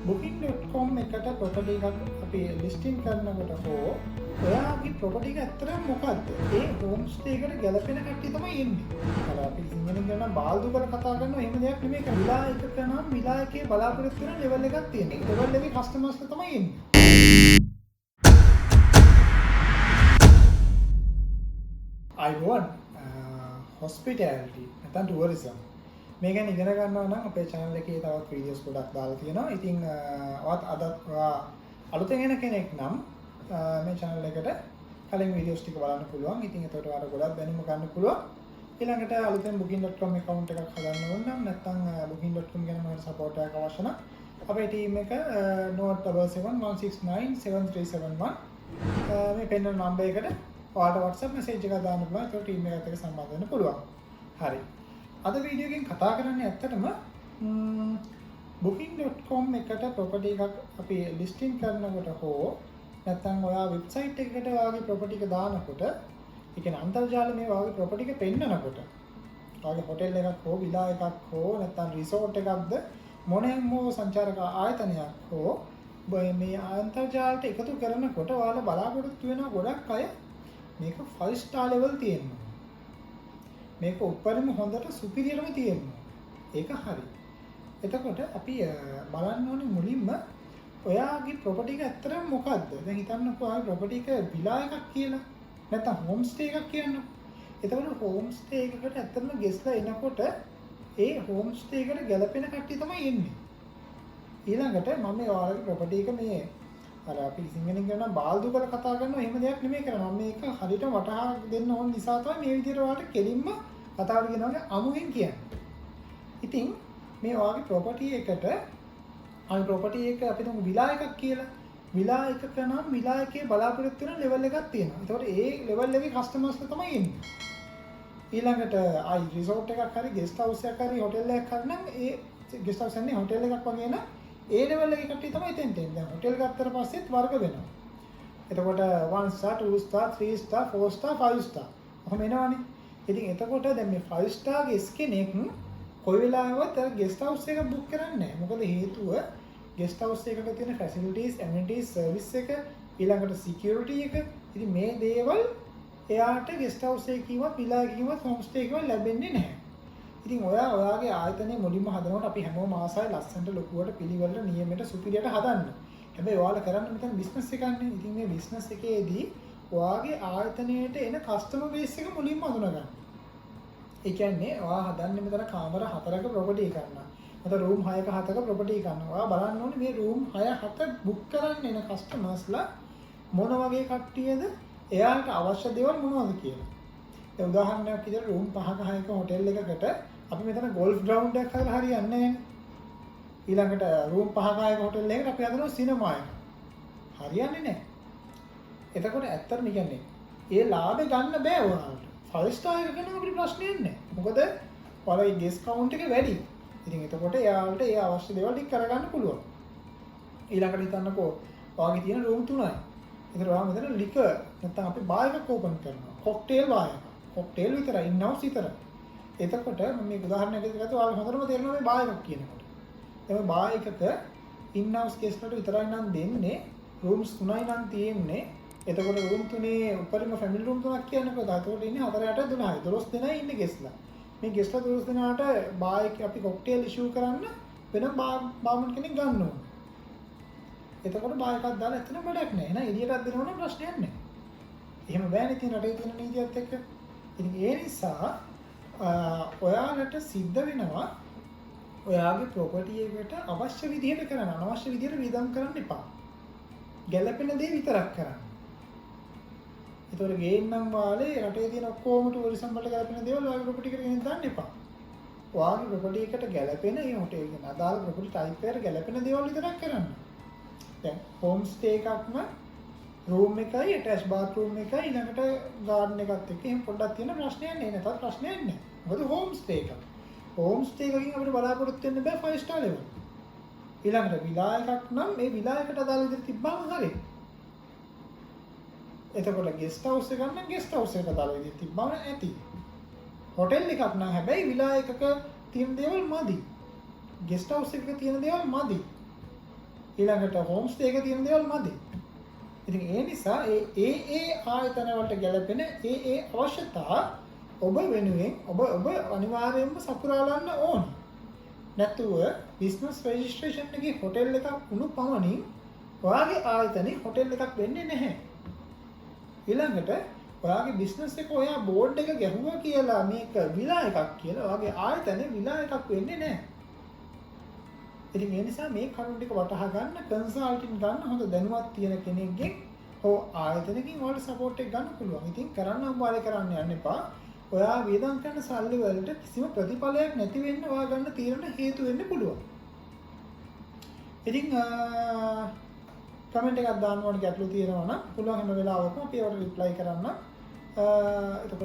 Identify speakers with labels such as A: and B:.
A: booking.com එකට property එකක් අපි ලිස්ටින් කරනකොට හෝ ඔයාගේ ප්‍රොපර්ටි එක ඇත්තටම මොකද්ද? ඒ හෝම් ස්ටේ එකට ගැලපෙන කට්ටිය තමයි එන්නේ. අර අපි සිංහලෙන් කියන බාල්දු කරලා කතා කරනවා එහෙම දෙයක් නෙමෙයි. විලා එකක නම් විලා එකේ බලාපොරොත්තු වෙන ලෙවල් එකක් තියෙන. ඒ ලෙවල් එකේ කස්ටමර්ස්ලා තමයි එන්නේ. I1 hospitality නැත්නම් tourism මේ ගැන ඉගෙන ගන්නවා නම් අපේ channel එකේ තවත් වීඩියෝස් ගොඩක් දාලා තියෙනවා. ඉතින් ඔයත් අද අලුතෙන් එන කෙනෙක් නම් මේ channel එකට කලින් වීඩියෝස් ටික බලන්න පුළුවන්. ඉතින් ඒකට ඔයාලට ගොඩක් දැනුම ගන්න පුළුවන්. ඊළඟට අලුතෙන් booking.com account එකක් හදන්න ඕන නම් නැත්නම් booking.com ගැන මොකද support එකක් අවශ්‍ය නම් අපේ team එක 07716973771 මේ පෙන්නන number එකට ඔයාලට WhatsApp message එකක් දාන්න පුළුවන්. ඒක team එකත් එක්ක සම්බන්ධ වෙන්න පුළුවන්. හරි. අද වීඩියෝ එකෙන් කතා කරන්නේ ඇත්තටම booking.com එකට ප්‍රොපර්ටි එකක් අපි ලිස්ටින් කරනකොට හෝ නැත්නම් ඔයා වෙබ්සයිට් එකකට ඔයාගේ ප්‍රොපර්ටි එක දානකොට ඒ කියන්නේ අන්තර්ජාලයේ මේ ඔයාගේ ප්‍රොපර්ටි එක පෙන්නනකොට ඔයාගේ හොටෙල් එකක් හෝ විලා එකක් හෝ නැත්නම් රිසෝට් එකක්ද මොනෑම හෝ සංචාරක ආයතනයක් හෝ මේ අන්තර්ජාලයට එකතු කරනකොට ඔයාලා බලාපොරොත්තු වෙන ගොඩක් අය මේක 5 star level තියෙනවා. මේක උඩරිම හොඳට සුපිරියරම තියෙනවා. ඒක හරි. එතකොට අපි බලන්න ඕනේ මුලින්ම ඔයාගේ ප්‍රොපර්ටි එක ඇත්තටම මොකද්ද? දැන් හිතන්නකෝ ඔයාගේ ප්‍රොපර්ටි එක විලා එකක් කියලා. නැත්නම් හෝම් ස්ටේ එකක් කියන්න. එතකොට හෝම් ස්ටේ එකකට ඇත්තටම ගෙස්ලා එනකොට ඒ හෝම් ස්ටේ එකට ගැලපෙන කට්ටිය තමයි එන්නේ. ඊළඟට මම මේ ඔයාලගේ ප්‍රොපර්ටි එක මේ අර අපි සිංහලෙන් කියන බාල්දු කරලා කතා කරනවා එහෙම දෙයක් නෙමෙයි කරන්නේ. මම මේක හරියට වටහා දෙන්න ඕන නිසා තමයි මේ විදිහට ඔයාලට කෙලින්ම කතාවට කියනවානේ අමුවෙන් කියන්නේ. ඉතින් මේ ඔයාගේ ප්‍රොපර්ටි එකට අපි ප්‍රොපර්ටි එක අපි තුමු විලා එකක් කියලා. විලා එකක නම් විලා එකේ බලාපොරොත්තු වෙන ලෙවල් එකක් තියෙනවා. ඒතකොට ඒ ලෙවල් එකේ කස්ටමර්ස්ලා තමයි එන්නේ. ඊළඟට ආයි රිසෝට් එකක් හරි ගෙස්ට් හවුස් එකක් හරි හොටෙල් එකක් හරි නම් ඒ ගෙස්ට් හවුස් එකනේ හොටෙල් එකක් වගේ නම් ඒ ලෙවල් එකේ කට්ටිය තමයි එතෙන්ට එන්නේ. දැන් හොටෙල් ගත්තට පස්සෙත් වර්ග වෙනවා. එතකොට 1 star 2 star 3 star 4 star 5 star ඔහොම එනවනේ. ඉතින් එතකොට දැන් මේ 5 star ගෙස් කෙනෙක් කොයි වෙලාවෙවත් අර ගෙස්ට් හවුස් එක බුක් කරන්නේ නැහැ. මොකද හේතුව ගෙස්ට් හවුස් එකක තියෙන ෆැසිලිටිස්, ඇමිනිටිස්, සර්විස් එක, ඊළඟට සිකියුරිටි එක. ඉතින් මේ දේවල් එයාට ගෙස්ට් හවුස් එකේ කිව්වත්, විලා එකේ කිව්වත්, හෝම් ස්ටේ එකේ කිව්වත් ලැබෙන්නේ නැහැ. ඉතින් ඔයාගේ ආයතනයේ මුලින්ම හදනකොට අපි හැමෝම ආසයි ලස්සනට ලොකුවට පිළිවෙලට නියමයට සුපිරියට හදන්න. හැබැයි ඔයාලා කරන්නේ මෙතන බිස්නස් එකක්නේ. ඉතින් මේ බිස්නස් එකේදී ඔයාගේ ආයතනයේට එන කස්ටමර් බේස් එක මුලින්ම හඳුනගන්න. ඒ කියන්නේ ඔයා හදන්නේ මෙතන කාමර 4ක ප්‍රොපර්ටි එකක් ගන්න. නැත්නම් රූම් 6ක 7ක ප්‍රොපර්ටි එකක් ගන්න. ඔයා බලන්න ඕනේ මේ රූම් 6 7 බුක් කරන්න එන කස්ටමර්ස්ලා මොන වගේ කට්ටියද එයාට අවශ්‍ය දේවල් මොනවද කියලා. දැන් උදාහරණයක් විදිහට රූම් 5ක 6ක හොටෙල් එකකට අපි මෙතන ගෝල්ෆ් ග්‍රවුන්ඩ් එකක් හදලා හරියන්නේ නැහැ. ඊළඟට රූම් 5ක 6ක හොටෙල් එකකට අපි හදනවා සිනමා එක. හරියන්නේ නැහැ. එතකොට ඇත්තටම කියන්නේ ඒ ලාභේ ගන්න බෑ ඔයාලට. 5 star එක ගැන අපිට ප්‍රශ්නයක් නැහැ. මොකද ඔයාලගේ ගෙස් කවුන්ට් එක වැඩි. ඉතින් එතකොට එයාලට ඒ අවශ්‍ය දේවල් ටික කරගන්න පුළුවන්. ඊළඟට හිතන්නකෝ ඔයාගේ තියෙන රූම් 3යි. ඒතර ඔයා මෙතන ලිකර් නැත්නම් අපි බාර් එකක් ඕපන් කරනවා. කොක්ටේල් බාර් එක. කොක්ටේල් විතරයි ඉන්නවස් විතරයි. එතකොට මම මේ උදාහරණයක් ගත්තොත් ඔයාලා හොඳටම තේරෙනවා මේ බාර් එකක් කියනකොට. එතකොට බාර් එකක ඉන්නවස් ගේස්ට්ලට විතරයි නම් දෙන්නේ. රූම්ස් 3යි නම් තියෙන්නේ. එතකොට රූම් 3 උඩරිම ෆැමිලි රූම් 3ක් කියනකොට එතකොට ඉන්නේ 4 8 12යි 12 දෙනයි ඉන්නේ ගෙස්ලා. මේ ගෙස්ලා 12 දෙනාට බාර් එක අපි කොක්ටේල් ඉෂුව කරන්න වෙන බාර්මන් කෙනෙක් ගන්න ඕනේ. එතකොට බාර් එකක් දාලා එතන වැඩක් නැහැ. එහෙනම් එළියටත් දෙනවනම් ප්‍රශ්නයක් නැහැ. එහෙම බෑනේ තියෙන රටේ තියෙන නීතියත් එක්ක. ඉතින් ඒ නිසා ඔයාලට සිද්ධ වෙනවා ඔයාගේ ප්‍රොපර්ටි එකට අවශ්‍ය විදිහට කරන්න අනවශ්‍ය විදිහට වියදම් කරන්න එපා. ගැළපෙන දේ විතරක් කරන්න. ඒතකොට ගේන්නම් වාලේ රටේ තියෙන ඔක්කොම ටූරිසම් වලට ගැලපෙන දේවල් ඔයාගේ ප්‍රොපර්ටි එකට ගෙනියන්න දාන්න එපා. ඔයාගේ ප්‍රොපර්ටි එකට ගැලපෙන ඒ හොටෙල් එක අදාළ ප්‍රොපර්ටි ටයිප් එකට ගැලපෙන දේවල් විතරක් කරන්න. දැන් හෝම් ස්ටේ එකක්ම රූම් එකයි ඇටච් බාත් රූම් එකයි ඊළඟට ගාඩන් එකත් එක්ක එහෙම පොඩ්ඩක් තියෙන ප්‍රශ්නයක් නෑ නේද? ප්‍රශ්නයක් නෑ. මොකද හෝම් ස්ටේ එකක්. හෝම් ස්ටේ එකකින් අපිට බලාපොරොත්තු වෙන්න බෑ 5 star level. ඊළඟට විලා එකක් නම් මේ විලා එකට අදාළ විදිහට තිබ්බම හරියි. එතකොට ගෙස්ට් හවුස් එකක් නම් ගෙස්ට් හවුස් එකට අදාළ විදිහට තිබ්බම ඇති. හොටෙල් එකක් නම් හැබැයි විලා එකක තියෙන දේවල් මදි. ගෙස්ට් හවුස් එකක තියෙන දේවල් මදි. ඊළඟට හෝම් ස්ටේ එක තියෙන දේවල් මදි. ඉතින් ඒ නිසා ඒ ආයතන වලට ගැලපෙන ඒ අවශ්‍යතා ඔබ වෙනුවෙන් ඔබ අනිවාර්යයෙන්ම සපුරාලන්න ඕනේ. නැතුව බිස්නස් රෙජිස්ට්‍රේෂන් එකේ හොටෙල් එකක් වුණු පමණින් ඔයාගේ ආයතනේ හොටෙල් එකක් වෙන්නේ නැහැ. ඊළඟට ඔයාගේ බිස්නස් එක ඔයා බෝඩ් එක ගැහුවා කියලා මේක විලා එකක් කියලා ඔයාගේ ආයතනේ විලා එකක් වෙන්නේ නැහැ. ඉතින් ඒ නිසා මේ කරුණු ටික වටහා ගන්න කන්සල්ටින් ගන්න හොඳ දැනුමක් තියෙන කෙනෙක්ගෙන් හෝ ආයතනකින් ඔයාලට සපෝට් එක ගන්න පුළුවන්. ඉතින් කරන්න අම්බාලේ කරන්න යන්න එපා. ඔයා වියදම් කරන සල්ලි වලට කිසිම ප්‍රතිඵලයක් නැති වෙන්න ඔයා ගන්න තීරණ හේතු වෙන්න පුළුවන්. ඉතින් කමෙන්ට් එකක් දාන්න ඕනේ ගැටලු තියෙනවා නම් පුළුවන් හැම වෙලාවකම අපි ඒවට රිප්ලයි කරන්න. එතකොට